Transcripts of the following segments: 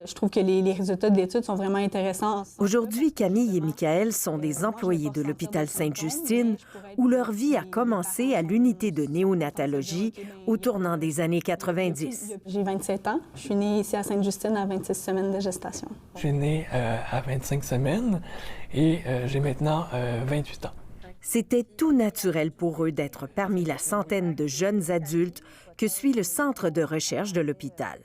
Je trouve que les résultats de l'étude sont vraiment intéressants. Aujourd'hui, Camille et Michael sont des employés de l'hôpital Sainte-Justine, où leur vie a commencé à l'unité de néonatologie au tournant des années 90. J'ai 27 ans. Je suis née ici à Sainte-Justine à 26 semaines de gestation. Je suis née à 25 semaines et j'ai maintenant 28 ans. C'était tout naturel pour eux d'être parmi la centaine de jeunes adultes que suit le centre de recherche de l'hôpital.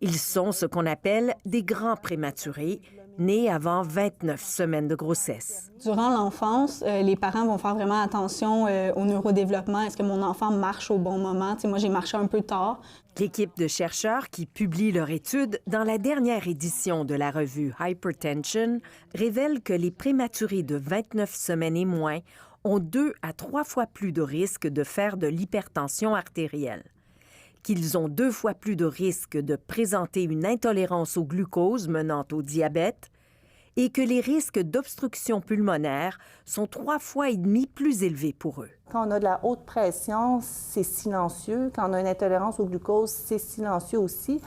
Ils sont ce qu'on appelle des grands prématurés, nés avant 29 semaines de grossesse. Durant l'enfance, les parents vont faire vraiment attention au neurodéveloppement. Est-ce que mon enfant marche au bon moment? Moi, j'ai marché un peu tard. L'équipe de chercheurs qui publie leur étude dans la dernière édition de la revue Hypertension révèle que les prématurés de 29 semaines et moins ont 2 à 3 fois plus de risques de faire de l'hypertension artérielle, qu'ils ont 2 fois plus de risques de présenter une intolérance au glucose menant au diabète et que les risques d'obstruction pulmonaire sont 3 fois et demi plus élevés pour eux. Quand on a de la haute pression, c'est silencieux. Quand on a une intolérance au glucose, c'est silencieux aussi.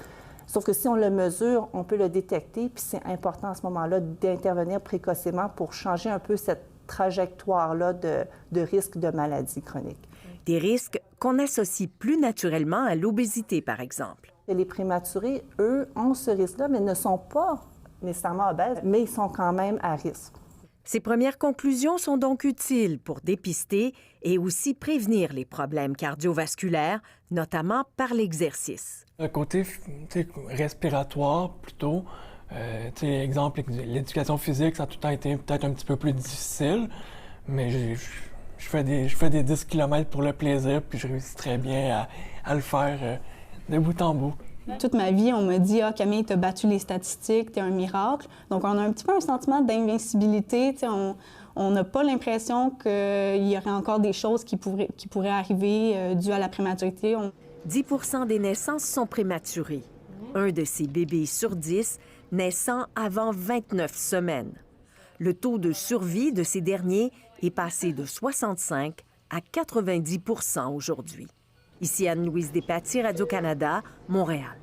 Sauf que si on le mesure, on peut le détecter, puis c'est important à ce moment-là d'intervenir précocement pour changer un peu cette trajectoire-là de risque de maladie chronique. Des risques qu'on associe plus naturellement à l'obésité, par exemple. Et les prématurés, eux, ont ce risque-là, mais ne sont pas nécessairement obèses, mais ils sont quand même à risque. Ces premières conclusions sont donc utiles pour dépister et aussi prévenir les problèmes cardiovasculaires, notamment par l'exercice. Le côté respiratoire, plutôt, exemple, l'éducation physique, ça a tout le temps été peut-être un petit peu plus difficile, mais je fais des 10 km pour le plaisir, puis je réussis très bien à le faire de bout en bout. Toute ma vie, on m'a dit « Ah, Camille, t'as battu les statistiques, t'es un miracle. » Donc, on a un petit peu un sentiment d'invincibilité. On n'a pas l'impression qu'il y aurait encore des choses qui pourraient arriver dues à la prématurité. 10 % des naissances sont prématurées. Un de ces bébés sur 10 naissant avant 29 semaines. Le taux de survie de ces derniers est passé de 65 à 90 % aujourd'hui. Ici Anne-Louise Despatie, Radio-Canada, Montréal.